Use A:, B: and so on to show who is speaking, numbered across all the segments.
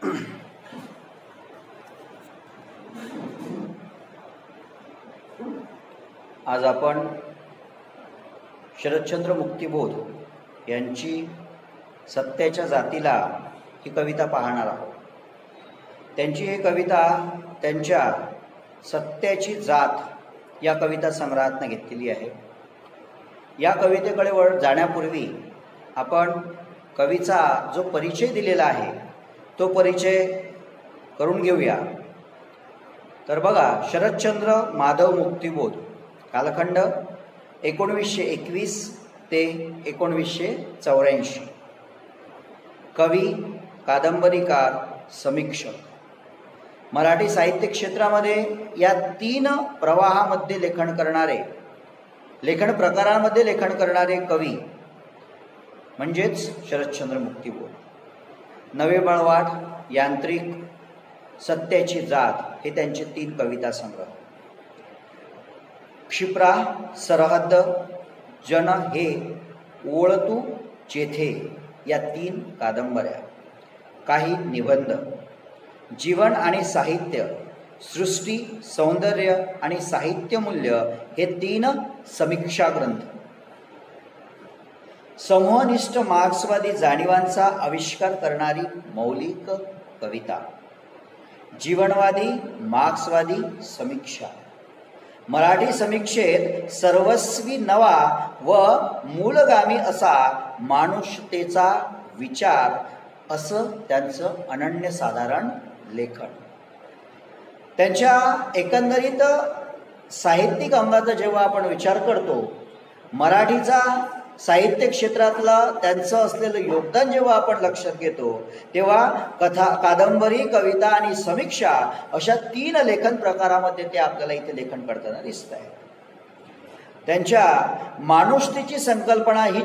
A: आज आपण शरदचंद्र मुक्तिबोध यांची सत्याच्या जातीला ही कविता पाहणार आहोत। त्यांची ही कविता त्यांच्या सत्याची जात या कविता संग्रहातून घेतलेली आहे। या कवितेकडे जाण्यापूर्वी आपण कवीचा जो परिचय दिलेला आहे तो परिचय करून घेऊया। तर बघा, शरदचंद्र माधव मुक्तिबोध, कालखंड 1921 ते 1984, कवी, कादंबरीकार, समीक्षक। मराठी साहित्य क्षेत्रामध्ये या 3 प्रवाहामध्ये लेखन प्रकारांमध्ये लेखन करणारे कवी म्हणजेच शरदचंद्र मुक्तिबोध। नवे बळवाट, यांत्रिक, सत्याची जात हे त्यांचे 3 कविता संग्रह। क्षिप्रा, सरहद्द, जन हे, ओळतू जेथे या 3 कादंबऱ्या, काही निबंध, जीवन आणि साहित्य, सृष्टी, सौंदर्य आणि साहित्य मूल्य हे 3 समीक्षा ग्रंथ। समूहनिष्ठ मार्क्सवादी जाणीवांचा आविष्कार करणारी मौलिक कविता, जीवनवादी मार्क्सवादी समीक्षा। मराठी समीक्षेत सर्वस्वी नवा व मूलगामी असा मानुषतेचा विचार असं त्यांचं अनन्यसाधारण लेखन। त्यांच्या एकंदरीत साहित्यिक अंगाचा जेव्हा आपण विचार करतो, मराठीचा साहित्य क्षेत्रातला त्यांचं असलेलं योगदान जेव्हा आपण लक्षात घेतो, तेव्हा कथा, कादंबरी, कविता आणि समीक्षा अशा 3 लेखन प्रकारामध्ये ते आपल्याला इथे लेखन करताना दिसत आहे। त्यांच्या मानुषतेची संकल्पना ही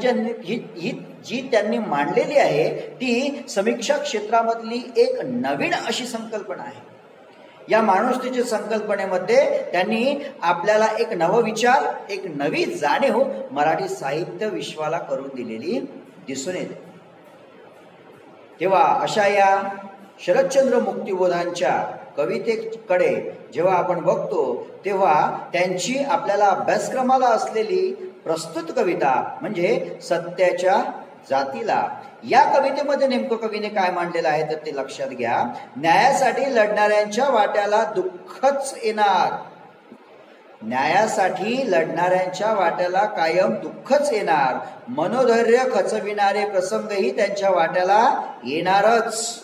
A: जी त्यांनी मांडलेली आहे ती समीक्षा क्षेत्रामधली एक नवीन अशी संकल्पना आहे। या मानुषतेच्या संकल्पनेमध्ये त्यांनी आपल्याला एक नवविचार, एक नवी जाणीव मराठी साहित्य विश्वाला करून दिलेली दिसून येते। तेव्हा अशा या शरदचंद्र मुक्तिबोधांच्या कवितेकडे जेव्हा आपण बघतो, तेव्हा त्यांची आपल्याला अभ्यासक्रमाला असलेली प्रस्तुत कविता म्हणजे सत्याच्या जातीला, या कवितेमध्ये नेमकं कवीने काय मांडलेलं आहे तर ते लक्षात घ्या। न्यायासाठी लढणाऱ्यांच्या वाट्याला दुःखच येणार, न्यायासाठी लढणाऱ्यांच्या वाट्याला कायम दुःखच येणार, मनोधैर्य खचविणारे प्रसंगही त्यांच्या वाट्याला येणारच,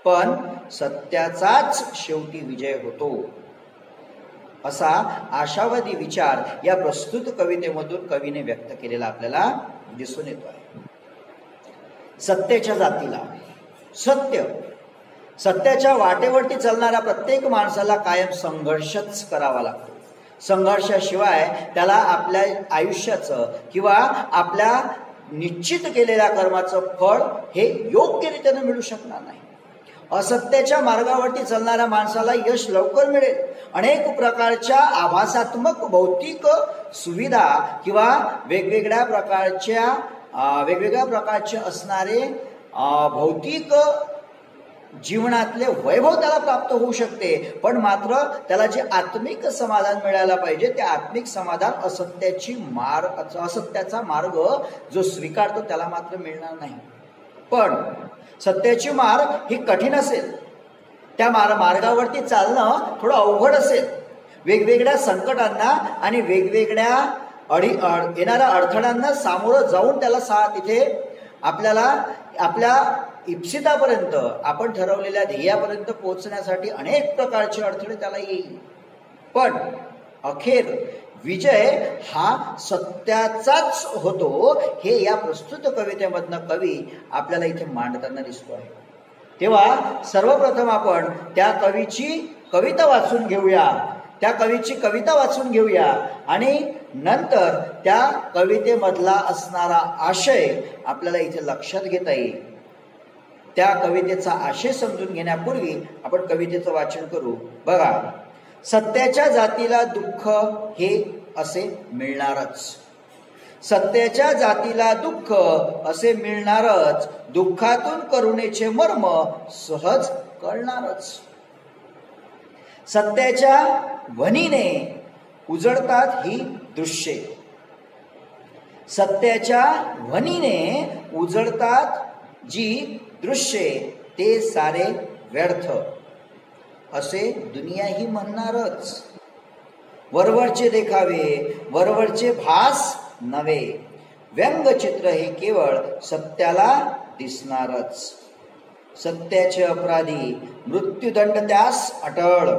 A: पण सत्याचाच शेवटी विजय होतो, असा आशावादी विचार या प्रस्तुत कवितेमधून कवीने व्यक्त केलेला आपल्याला दिसून येतो आहे। सत्याच्या जातीला, सत्याच्या वाटेवरती चालणाऱ्या प्रत्येक माणसाला कायम संघर्षच करावा लागतो। संघर्षाशिवाय त्याला आपल्या आयुष्याचं किंवा आपल्या निश्चित केलेल्या कर्माचं फळ हे योग्यरीतीने मिळू शकणार नाही। असत्याच्या मार्गावरती चालणाऱ्या माणसाला यश लवकर मिळेल। अनेक प्रकारच्या आभासात्मक भौतिक सुविधा किंवा वेगवेगळ्या प्रकारचे असणारे भौतिक जीवनातले वैभव त्याला प्राप्त होऊ शकते, पण मात्र त्याला जे आत्मिक समाधान मिळायला पाहिजे ते आत्मिक समाधान असत्याचा मार्ग जो स्वीकारतो त्याला मात्र मिळणार नाही। पण सत्याची मार्ग ही कठीण असेल, त्या मार्गावरती चालणं थोडं अवघड असेल, वेगवेगळ्या संकटांना आणि वेगवेगळ्या येणाऱ्या अडथळ्यांना सामोरं जाऊन त्याला तिथे आपल्याला आपल्या इप्सितापर्यंत, आपण ठरवलेल्या ध्येयापर्यंत पोहोचण्यासाठी अनेक प्रकारचे अडथळे त्याला येईल, पण अखेर विजय हा सत्याचाच होतो, हे या प्रस्तुत कवितेमधनं कवी आपल्याला इथे मांडताना दिसतो आहे। तेव्हा सर्वप्रथम आपण त्या कवीची कविता वाचून घेऊया, आणि नंतर त्या कवितेमधला असणारा आशय आपल्याला इथे लक्षात घेता येईल। त्या कवितेचा आशय समजून घेण्यापूर्वी आपण कवितेचं वाचन करू। बघा, सत्याच्या जातीला दुःख हे असे मिळणारच, सत्याच्या जातीला दुःख असे मिळणारच, दुःखातून करुणेचे मर्म सहज कळणारच. सत्याच्या वनीने उजळतात ही दृश्ये. सत्याच्या वनीने उजळतात जी दृश्ये ते सारे व्यर्थ असे दुनियाही म्हणणारच. वरवरचे देखावे, वरवरचे भास नव्हे, व्यंगचित्र हे केवळ सत्याला दिसणारच. सत्याचे अपराधी मृत्यूदंड त्यास अटळ.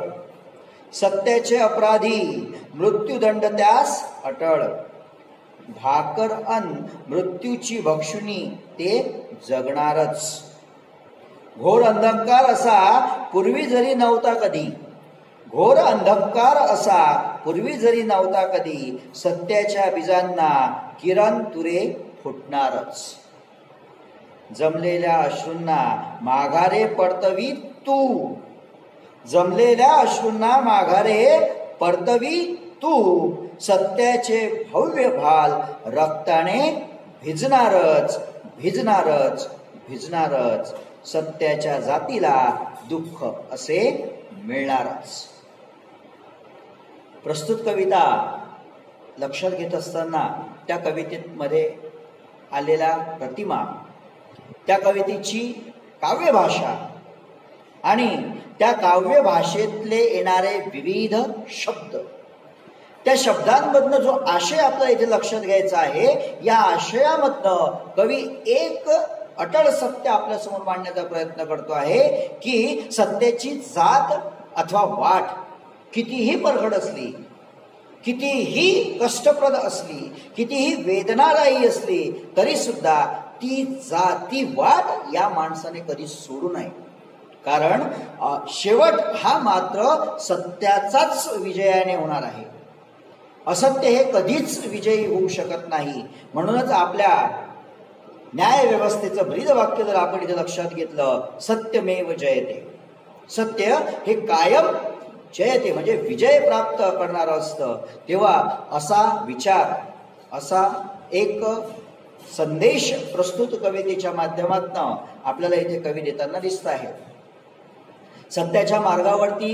A: सत्याचे अपराधी मृत्यूदंड त्यास अटळ. भाकर अन मृत्यूची भक्षुनी ते जगणारच. घोर अंधकार असा पूर्वी जरी नव्हता कधी, घोर अंधकार असा पूर्वी जरी नव्हता कधी, सत्याच्या बीजांना किरण तुरे फुटणारच. जमलेल्या अश्रूंना माघारे परतवी तू. जमलेल्या अश्रूंना माघारे परतवी तू. सत्याचे भव्य भाल रक्ताने भिजणारच, भिजणारच, भिजणारच. सत्याच्या जातीला दुःख असे मिळणारच. प्रस्तुत कविता लक्षात घेत असताना त्या कवितेमध्ये आलेल्या प्रतिमा, त्या कवितेची काव्यभाषा आणि त्या काव्य भाषेतले येणारे विविध शब्द, त्या शब्दांमधनं जो आशय आपल्याला इथे लक्षात घ्यायचा आहे, या आशयामधनं कवी एक अटळ सत्य आपल्यासमोर मांडण्याचा प्रयत्न करतो आहे की सत्याची जात अथवा वाट कितीही परखड असली, कितीही कष्टप्रद असली, कितीही वेदनादायी असली, तरी सुद्धा ती वाट या माणसाने कधी सोडू नये. कारण शेवट हा मात्र सत्याचाच विजयाने होणार आहे. असत्य हे कधीच विजयी होऊ शकत नाही. म्हणूनच आपल्या न्याय व्यवस्थेचं ब्रीद वाक्य जर आपण इथे लक्षात घेतलं, सत्यमेव जयते. सत्य हे कायम जयते म्हणजे विजय प्राप्त करणारं असतं. तेव्हा असा विचार, असा एक संदेश प्रस्तुत कवितेच्या माध्यमातून आपल्याला इथे कवी देताना दिसत आहे. सत्याच्या मार्गावरती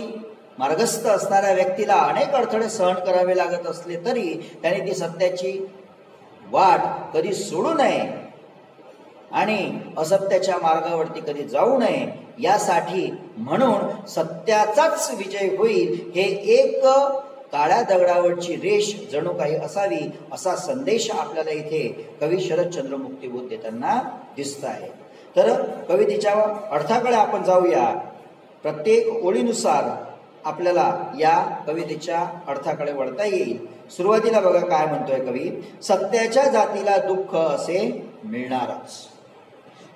A: मार्गस्थ असणाऱ्या व्यक्तीला अनेक अडथळे सहन करावे लागत असले तरी त्याने ती सत्याची वाट कधी सोडू नये आणि असत्याच्या मार्गावरती कधी जाऊ नये. यासाठी म्हणून सत्याचाच विजय होईल हे एक काळ्या दगडावरची रेष जणू काही असावी, असा संदेश आपल्याला इथे कवी शरदचंद्र मुक्तिबोध देताना दिसत आहे. तर कवितेच्या अर्थाकडे आपण जाऊया. प्रत्येक ओळीनुसार आपल्याला या कवितेच्या अर्थाकडे वळता येईल. सुरुवातीला बघा काय म्हणतोय कवी, सत्याच्या जातीला दुःख असे मिळणारच,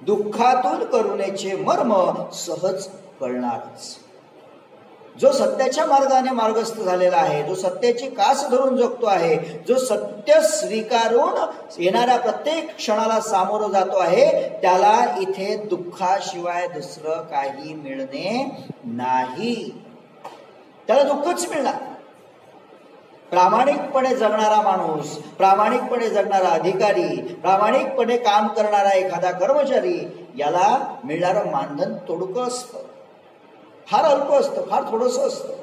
A: दुःखातून करुणेचे मर्म सहज कळणारच. जो सत्याच्या मार्गाने मार्गस्थ झालेला आहे, जो सत्याची कास धरून जगतो आहे, जो सत्य स्वीकारून येणाऱ्या प्रत्येक क्षणाला सामोरं जातो आहे, त्याला इथे दुःखाशिवाय दुसरं काही मिळणे नाही. त्याला दुःखच मिळणार. प्रामाणिकपणे जगणारा माणूस, प्रामाणिकपणे जगणारा अधिकारी, प्रामाणिकपणे काम करणारा एखादा कर्मचारी, याला मिळणारं मानधन तोडकं असतं, फार अल्प असतं, फार थोडंसं असतं.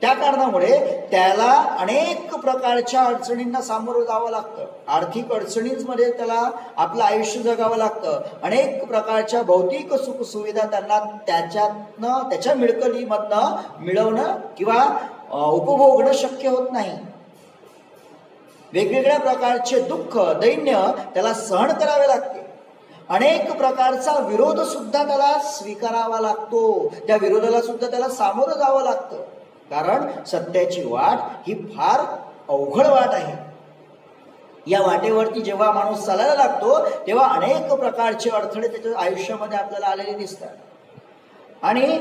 A: त्या कारणामुळे त्याला अनेक प्रकारच्या अडचणींना सामोरं जावं लागतं. आर्थिक अडचणींमध्ये त्याला आपलं आयुष्य जगावं लागतं. अनेक प्रकारच्या भौतिक सुख सुविधा त्यांना त्याच्यातनं, त्याच्या मिळकतीमधनं मिळवणं किंवा उपभोगणं शक्य होत नाही. वेगवेगळ्या प्रकारचे दुःख, दैन्य त्याला सहन करावे लागते. अनेक प्रकारचा विरोध सुद्धा त्याला स्वीकारावा लागतो. त्या विरोधाला सुद्धा त्याला सामोरं जावं लागतं. कारण सत्याची वाट ही फार अवघड वाट आहे. या वाटेवरती जेव्हा माणूस चालायला लागतो तेव्हा अनेक प्रकारचे अडथळे त्याच्या आयुष्यामध्ये आपल्याला आलेले दिसतात. आणि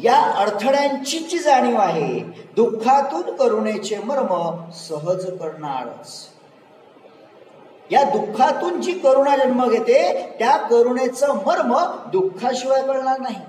A: या अडथळ्यांची जी जाणीव आहे, दुःखातून करुणेचे मर्म सहज करणारच. या दुःखातून जी करुणा जन्म घेते त्या करुणेचं मर्म दुःखाशिवाय कळणार नाही.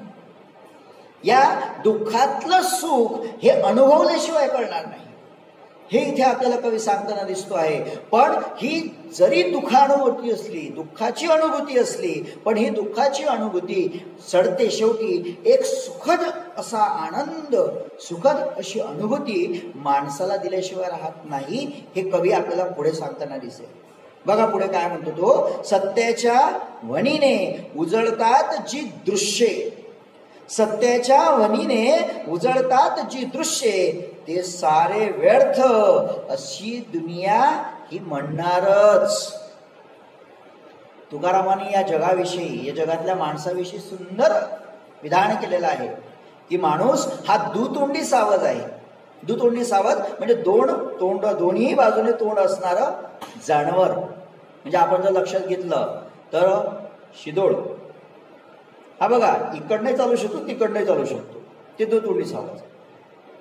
A: या दुःखातलं सुख हे अनुभवल्याशिवाय कळणार नाही. हे इथे आपल्याला कवी सांगताना दिसतो आहे. पण ही जरी दुःखानुभूती असली, दुःखाची अनुभूती असली, पण ही दुःखाची अनुभूती चढते शेवटी एक सुखद असा आनंद, सुखद अशी अनुभूती माणसाला दिल्याशिवाय राहत नाही, हे कवी आपल्याला पुढे सांगताना दिसेल. बघा पुढे काय म्हणतो तो, सत्याच्या वनीने उजळतात जी दृश्ये, सत्याच्या वनीने उजळतात जी दृश्ये, ते सारे व्यर्थ अशी दुनिया ही म्हणणारच. तुकारामांनी या जगाविषयी, या जगातल्या माणसाविषयी सुंदर विधान केलेलं आहे की माणूस हा दुतोंडी सावज आहे. दुतोंडी सावज म्हणजे दोन्ही बाजूने तोंड असणारं जानवर. म्हणजे आपण जर लक्षात घेतलं तर शिदोळ हा बघा इकडने चालू शकतो, तिकडने चालू शकतो, ते दुतोंडी सावज.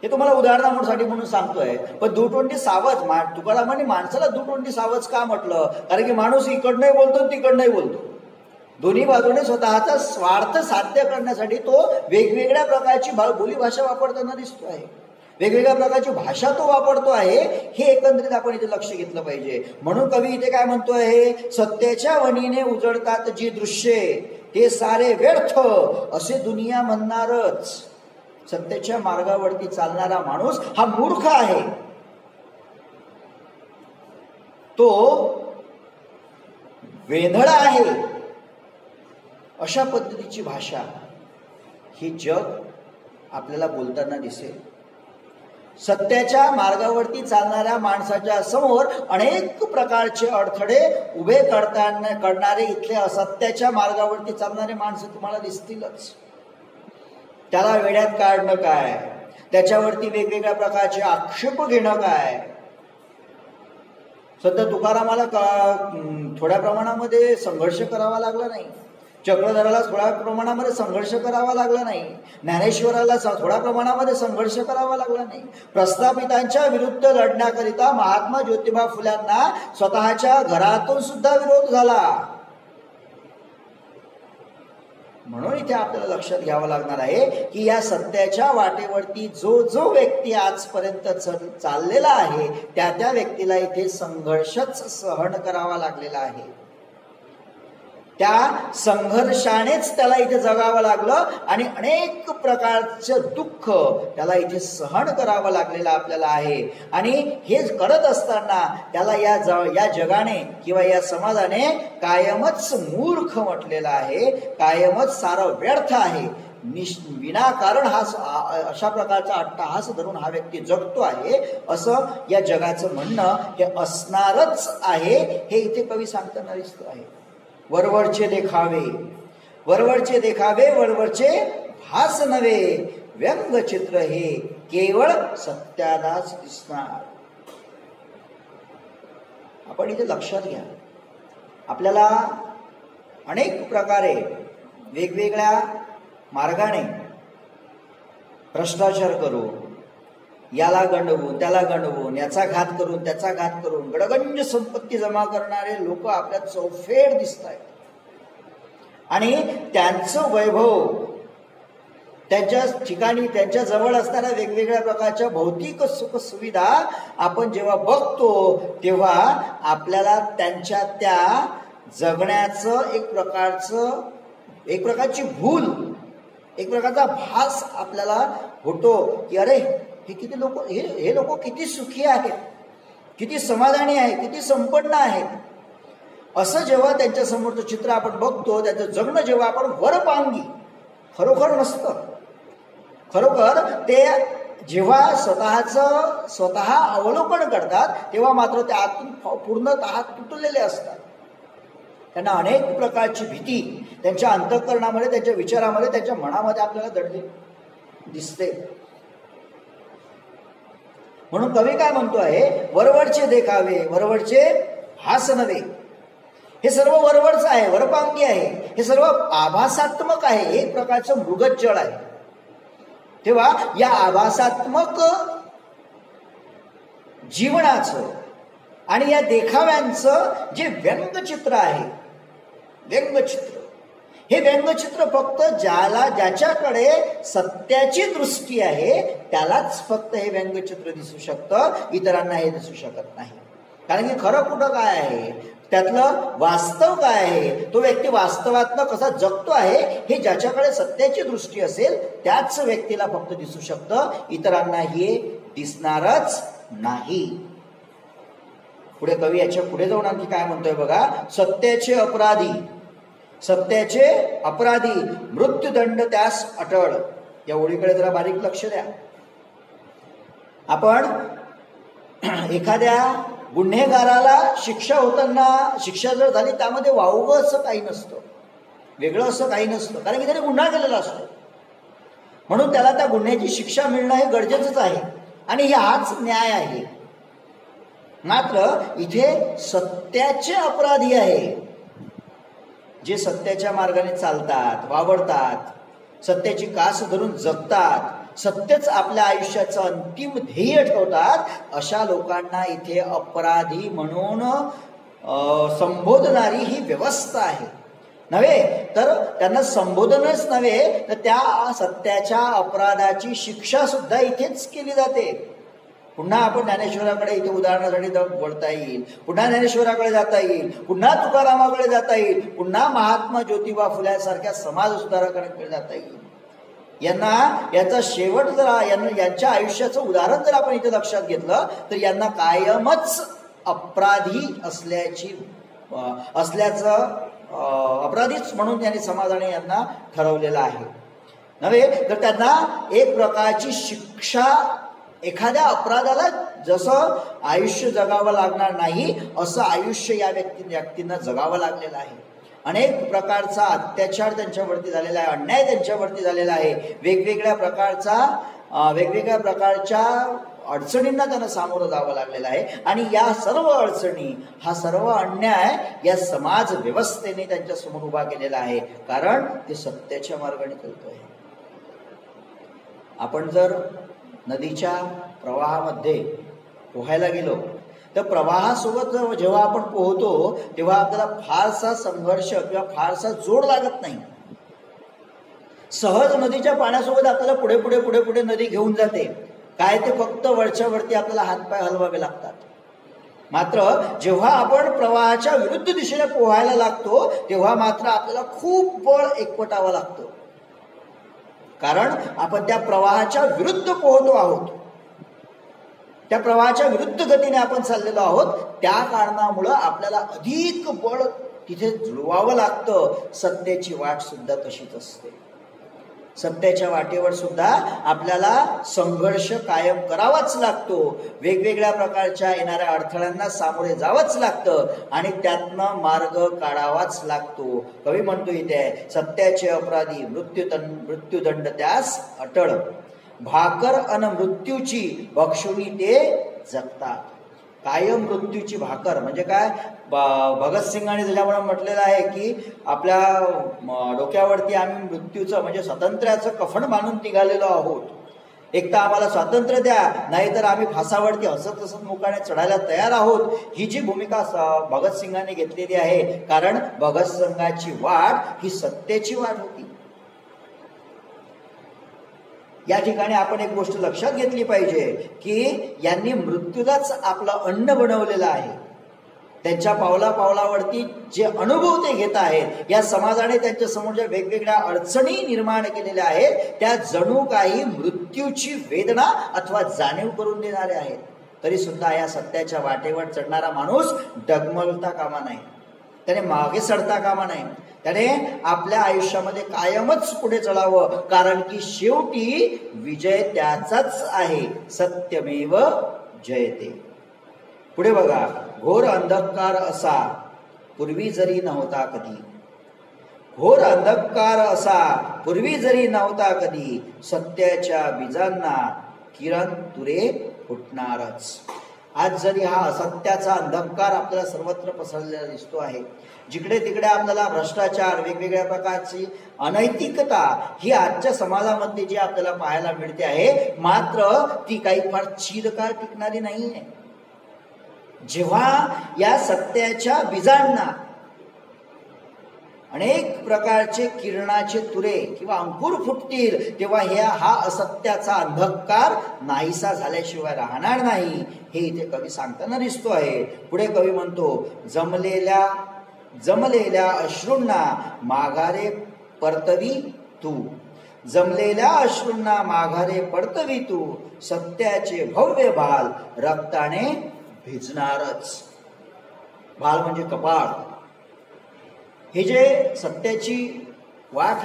A: हे तुम्हाला उदाहरणासाठी म्हणून सांगतोय. पण दुतोंडी सावज, तुकारामांनी माणसाला दुतोंडी सावज का म्हटलं? कारण की माणूस इकडनंही बोलतो, तिकडनंही बोलतो. दोन्ही बाजूने स्वतःचा स्वार्थ साध्य करण्यासाठी तो वेगवेगळ्या प्रकारची बोलीभाषा वापरताना दिसतो आहे, वेगवेगळ्या प्रकारची भाषा तो वापरतो आहे. हे एकंदरीत आपण इथे लक्ष घेतलं पाहिजे. म्हणून कवी इथे काय म्हणतो आहे, सत्याच्या वनीने उजळतात जी दृश्ये, ते सारे व्यर्थ असे दुनिया म्हणणारच. सत्याच्या मार्गावरती चालणारा माणूस हा मूर्ख आहे. तो वेंधळा आहे. अशा पद्धतीची भाषा ही जग आपल्याला बोलताना दिसेल. सत्याच्या मार्गावरती चालणाऱ्या माणसाच्या समोर अनेक प्रकारचे अडथळे उभे करणारे इथले असत्याच्या मार्गावरती चालणारे माणसं तुम्हाला दिसतीलच. त्याला वेड्यात काढणं काय, त्याच्यावरती वेगवेगळ्या प्रकारचे आक्षेप घेणं काय. सध्या तुकारामाला थोड्या प्रमाणामध्ये संघर्ष करावा लागला नाही, चक्रधराला थोड्या प्रमाणामध्ये संघर्ष करावा लागला नाही, ज्ञानेश्वराला थोड्या प्रमाणामध्ये संघर्ष करावा लागला नाही. प्रस्थापितांच्या विरुद्ध लढण्याकरिता महात्मा ज्योतिबा फुल्यांना स्वतःच्या घरातून सुद्धा विरोध झाला. म्हणून इथे आपल्याला लक्षात घ्यावं लागणार आहे की या सत्याच्या वाटेवरती जो व्यक्ती आजपर्यंत चाललेला आहे त्या व्यक्तीला इथे संघर्षच सहन करावा लागलेला आहे. त्या संघर्षानेच त्याला इथे जगावं लागलं आणि अनेक प्रकारचं दुःख त्याला इथे सहन करावं लागलेलं आपल्याला आहे. आणि हे करत असताना त्याला या जगाने किंवा या समाजाने कायमच मूर्ख म्हटलेलं आहे, कायमच सारं व्यर्थ आहे. विनाकारण अशा प्रकारचा अट्टहास धरून हा व्यक्ती जगतो आहे, असं या जगाचं म्हणणं हे असणारच आहे. हे इथे कवी सांगताना दिसतो आहे. वरवरचे देखावे, वरवरचे देखावे, वरवरचे भास नव्हे, व्यंगचित्र हे केवळ सत्यालाच दिसणार. आपण इथे लक्षात घ्या, आपल्याला अनेक प्रकारे वेगवेगळ्या मार्गाने भ्रष्टाचार करून, याला गंडवून त्याला गंडवून, याचा घात करून त्याचा घात करून गडगंज संपत्ती जमा करणारे लोक आपल्या चौफेर दिसत आहेत. आणि त्यांचं वैभव, त्यांच्या ठिकाणी त्यांच्या जवळ असणाऱ्या वेगवेगळ्या प्रकारच्या भौतिक सुख सुविधा आपण जेव्हा बघतो तेव्हा आपल्याला त्यांच्या त्या जगण्याचं एक प्रकारची भूल, एक प्रकारचा भास आपल्याला होतो की अरे हे किती लोक, हे लोक किती सुखी आहेत, किती समाधानी आहेत, किती संपन्न आहेत. असं जेव्हा त्यांच्या समोरचं चित्र आपण बघतो, त्याचं जगणं जेव्हा आपण वरपांगी, खरोखर नसतं. खरोखर ते जेव्हा स्वतः अवलोकन करतात तेव्हा मात्र ते आतून पूर्णतः तुटलेले असतात. त्यांना अनेक प्रकारची भीती त्यांच्या अंतःकरणामध्ये, त्यांच्या विचारामध्ये, त्यांच्या मनामध्ये आपल्याला दडली दिसते. म्हणून कवी काय म्हणतो आहे, वरवरचे देखावे, वरवरचे भास नव्हे. हे सर्व वरवरचं आहे, वरपांगी आहे, हे सर्व आभासात्मक आहे, एक प्रकारचं मृगजळ आहे. तेव्हा या आभासात्मक जीवनाचं आणि या देखाव्यांचं जे व्यंगचित्र आहे, व्यंगचित्र हे व्यंगचित्र फक्त ज्याच्याकडे सत्याची दृष्टी आहे त्यालाच फक्त हे व्यंगचित्र दिसू शकतं, इतरांना हे दिसू शकत नाही. कारण की खरं कुठं काय आहे, त्यातलं वास्तव काय आहे, तो व्यक्ती वास्तवातनं कसा जगतो आहे हे ज्याच्याकडे सत्याची दृष्टी असेल त्याच व्यक्तीला फक्त दिसू शकतं, इतरांना हे दिसणारच नाही. पुढे कवी याच्या पुढे जाऊन आणखी काय म्हणतोय बघा, सत्याचे अपराधी मृत्यूदंड त्यास अटळ. या ओळीकडे जरा बारीक लक्ष द्या. आपण एखाद्या गुन्हेगाराला शिक्षा होताना शिक्षा जर झाली त्यामध्ये वावगं असं काही नसतं, वेगळं असं काही नसतं, कारण की त्याने गुन्हा केलेला असतो. म्हणून त्याला त्या गुन्ह्याची शिक्षा मिळणं हे गरजेचंच आहे आणि हाच न्याय आहे. मात्र इथे सत्याचे अपराधी आहे, जे सत्याच्या मार्गाने चालतात, वावरतात, सत्याची कास धरून जगतात, सत्यच आपल्या आयुष्याचं अंतिम ध्येय ठेवतात, अशा लोकांना इथे अपराधी म्हणून संबोधणारी ही व्यवस्था आहे. नव्हे तर त्यांना संबोधनच नव्हे तर त्या सत्याच्या अपराधाची शिक्षा सुद्धा इथेच केली जाते. पुन्हा आपण ज्ञानेश्वराकडे इथे उदाहरणासाठी वळता येईल, पुन्हा ज्ञानेश्वराकडे जाता येईल, पुन्हा तुकारामाकडे जाता येईल, पुन्हा महात्मा ज्योतिबा फुल्यासारख्या समाज सुधारकांकडे जाता येईल. यांचा शेवट जर यांच्या आयुष्याचं उदाहरण जर आपण इथे लक्षात घेतलं तर यांना कायमच अपराधी अपराधीच म्हणून यांनी समाजाने यांना ठरवलेलं आहे. नव्हे तर त्यांना एक प्रकारची शिक्षा, एखाद्या अपराधाला जसं आयुष्य जगावं लागणार नाही असं आयुष्य या व्यक्तींना जगावं लागलेलं आहे. अनेक प्रकारचा अत्याचार त्यांच्यावरती झालेला आहे, अन्याय त्यांच्यावरती झालेला आहे, वेगवेगळ्या प्रकारच्या अडचणींना त्यांना सामोरं जावं लागलेलं आहे. आणि या सर्व अडचणी, हा सर्व अन्याय या समाज व्यवस्थेने त्यांच्या समोर उभा केलेला आहे, कारण ते सत्याच्या मार्गाने चालतोय. आपण जर नदीच्या प्रवाहामध्ये पोहायला गेलो तर प्रवाहासोबत जेव्हा आपण पोहतो तेव्हा आपल्याला फारसा संघर्ष किंवा फारसा जोड लागत नाही. सहज नदीच्या पाण्यासोबत आपल्याला पुढे पुढे पुढे पुढे नदी घेऊन जाते. काय ते फक्त वरच्या वरती आपल्याला हातपाय हलवावे लागतात. मात्र जेव्हा आपण प्रवाहाच्या विरुद्ध दिशेने पोहायला लागतो तेव्हा मात्र आपल्याला खूप बळ एकवटावं लागतं, कारण आपण त्या प्रवाहाच्या विरुद्ध पोहतो आहोत, त्या प्रवाहाच्या विरुद्ध गतीने आपण चाललेलो आहोत. त्या कारणामुळं आपल्याला अधिक बळ तिथे जुळवावं लागतं. सत्याची वाट सुद्धा तशीच असते. सत्याच्या वाटेवर सुद्धा आपल्याला संघर्ष कायम करावाच लागतो, वेगवेगळ्या प्रकारच्या येणाऱ्या अडथळ्यांना सामोरे जावंच लागतं आणि त्यातनं मार्ग काढावाच लागतो. कवी म्हणतो इथे, सत्याचे अपराधी मृत्यूदंड त्यास अटळ, भाकर अन मृत्यूची बक्षुनी ते जगतात. कायम मृत्यूची भाकर म्हणजे काय, भगतसिंगांनी ज्याच्यामुळे म्हटलेलं आहे की आपल्या डोक्यावरती आम्ही मृत्यूचं म्हणजे स्वातंत्र्याचं कफन बांधून निघालेलो आहोत. एक तर आम्हाला स्वातंत्र्य द्या, नाहीतर आम्ही फासावरती हसत हसत मुकाने चढायला तयार आहोत. ही जी भूमिका भगतसिंगांनी घेतलेली आहे, कारण भगतसिंगाची वाट ही सत्तेची वाट होती. या ठिकाणी आपण एक गोष्ट लक्षात घेतली पाहिजे की यांनी मृत्यूलाच आपलं अन्न बनवलेलं आहे. त्यांच्या पावला पावलावरती जे अनुभव ते घेत आहेत, या समाजाने त्यांच्या समोरच्या वेगवेगळ्या अडचणी निर्माण केलेल्या आहेत, त्या जणू काही मृत्यूची वेदना अथवा जाणीव करून देणारे आहेत. तरी सुद्धा या सत्याच्या वाटेवर चढणारा माणूस डगमगता कामा नाही, त्याने मागे सडता कामा नाही, त्याने आपल्या आयुष्यामध्ये कायमच पुढे चढावं, कारण की शेवटी विजय त्याचाच आहे. सत्यमेव जयते. पुढे बघा, घोर अंधकार असा पूर्वी जरी नव्हता कधी, घोर अंधकार असा पूर्वी जरी नव्हता कधी, सत्याच्या बीजांना किरण तुरे फुटणारच. आज जरी हा असत्याचा अंधकार आपल्याला सर्वत्र पसरलेला दिसतो आहे, जिकडे तिकडे आपल्याला भ्रष्टाचार, वेगवेगळ्या प्रकारची अनैतिकता ही आजच्या समाजामध्ये जी आपल्याला पाहायला मिळते आहे, मात्र ती काही फार चिरकाळ टिकणारी नाही आहे. जेव्हा या सत्याच्या बीजांना अनेक प्रकारचे किरणाचे तुरे किंवा अंकुर फुटतील, तेव्हा हा असत्याचा अंधकार नाहीसा झाल्याशिवाय राहणार नाही, हे इथे कवी सांगताना दिसतो आहे. पुढे कवी म्हणतो, जमलेल्या अश्रूंना माघारे परतवी तू, जमलेल्या अश्रूंना माघारे परतवी तू, सत्याचे भव्य भाल रक्ताने भिजणारच. भाल म्हणजे कपाळ. हे जे सत्याची वाट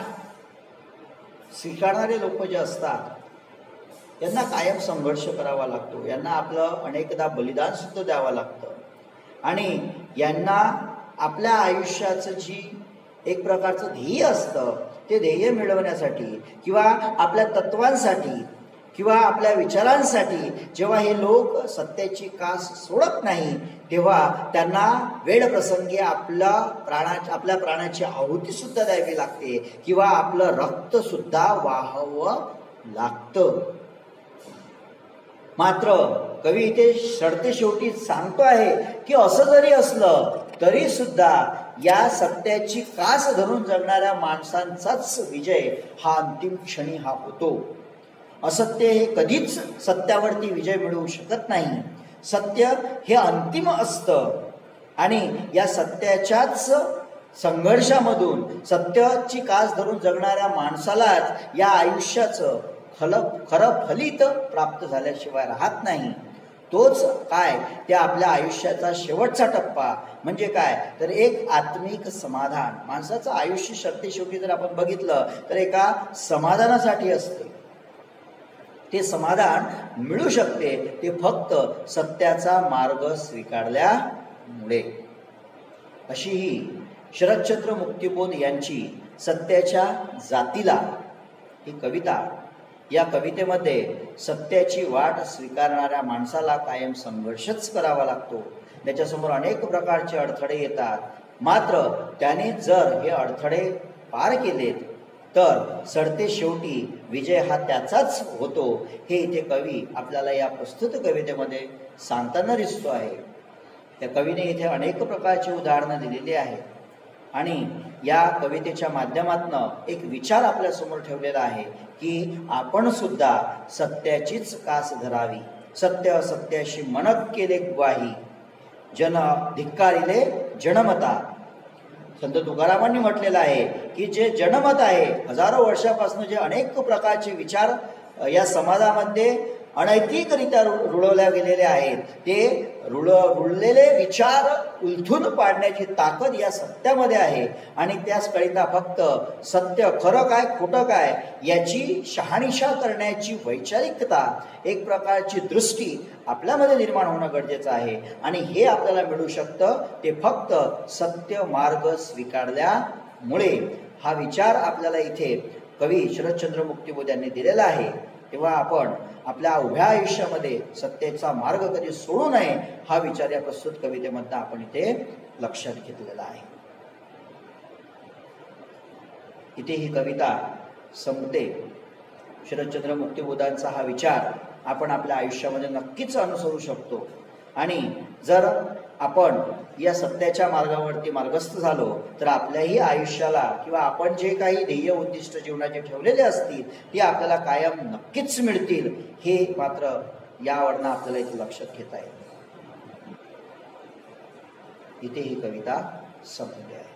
A: स्वीकारणारे लोक जे असतात यांना कायम संघर्ष करावा लागतो, यांना आपलं अनेकदा बलिदान सुद्धा द्यावं लागतं आणि यांना आपल्या आयुष्याचं जी एक प्रकारचं ध्येय असतं ते ध्येय मिळवण्यासाठी किंवा आपल्या तत्वांसाठी किंवा आपल्या विचारांसाठी जेव्हा हे लोक सत्याची कास सोडत नाही, तेव्हा त्यांना वेळ प्रसंगी आपल्या प्राणाची आहुती सुद्धा द्यावी लागते किंवा आपलं रक्त सुद्धा वाहावं लागतं. मात्र कवी इथे सरते शेवटी सांगतो आहे की असं जरी असलं तरी सुद्धा या सत्याची कास धरून जगणाऱ्या माणसांचाच विजय हा अंतिम क्षणी हा होतो. असत्य हे कधीच सत्यावरती विजय मिळवू शकत नाही. सत्य हे अंतिम असतं आणि या सत्याच्याच संघर्षामधून सत्याची कास धरून जगणाऱ्या माणसालाच या आयुष्याचं खरं फलित प्राप्त झाल्याशिवाय राहत नाही. तोच काय, त्या आपल्या आयुष्याचा शेवटचा टप्पा म्हणजे काय तर एक आत्मिक समाधान. माणसाचं आयुष्य शेवटी जर आपण बघितलं तर एका समाधानासाठी असते. ते समाधान मिळू शकते ते फक्त सत्याचा मार्ग स्वीकारल्यामुळे. अशी ही शरदचंद्र मुक्तिबोध यांची सत्याच्या जातीला ही कविता. या कवितेमध्ये सत्याची वाट स्वीकारणाऱ्या माणसाला कायम संघर्षच करावा लागतो. त्याच्यासमोर अनेक प्रकारचे अडथळे येतात. मात्र त्याने जर हे अडथळे पार केलेत तर सरते शेवटी विजय हा त्याचाच होतो, हे इथे कवी आपल्याला या प्रस्तुत कवितेमध्ये सांगताना दिसतो आहे. त्या कवीने इथे अनेक प्रकारची उदाहरणं दिलेली आहेत आणि या कवितेच्या माध्यमातून एक विचार आपल्या समोर ठेवलेला आहे की आपण सुद्धा सत्याचीच कास धरावी. सत्य असत्याशी मनक केले ग्वाही, जन धिक्कारिले जनमता. संत तुकारामांनी म्हटलेलं आहे की जे जनमत आहे, हजारो वर्षापासून जे अनेक प्रकारचे विचार या समाजामध्ये अनैतिकरित्या रुळवल्या गेलेले आहेत, ते रुळलेले विचार उलथून पाडण्याची ताकद या सत्यामध्ये आहे आणि त्याचकरिता फक्त सत्य खरं काय खोटं काय याची शहानिशा करण्याची वैचारिकता, एक प्रकारची दृष्टी आपल्यामध्ये निर्माण होणं गरजेचं आहे आणि हे आपल्याला मिळू शकतं ते फक्त सत्य मार्ग स्वीकारल्यामुळे. हा विचार आपल्याला इथे कवी शरदचंद्र मुक्तिबोध यांनी दिलेला आहे. तेव्हा आपण आपल्या उभ्या आयुष्यामध्ये सत्तेचा मार्ग कधी सोडू नये हा विचार या प्रस्तुत कवितेमध्ये आपण इथे लक्षात घेतलेला आहे. इथे ही कविता संपते. शरदचंद्र मुक्तिबोधांचा हा विचार आपण आपल्या आयुष्यामध्ये नक्कीच अनुसरू शकतो आणि जर आपण या सत्याच्या मार्गावरती मार्गस्थ झालो तर आपल्याही आयुष्याला किंवा आपण जे काही ध्येय उद्दिष्ट जीवनाचे ठेवलेले असतील ते आपल्याला कायम नक्कीच मिळतील, हे मात्र यावरनं आपल्याला इथे लक्षात घेता येईल. इथे ही कविता संपली आहे.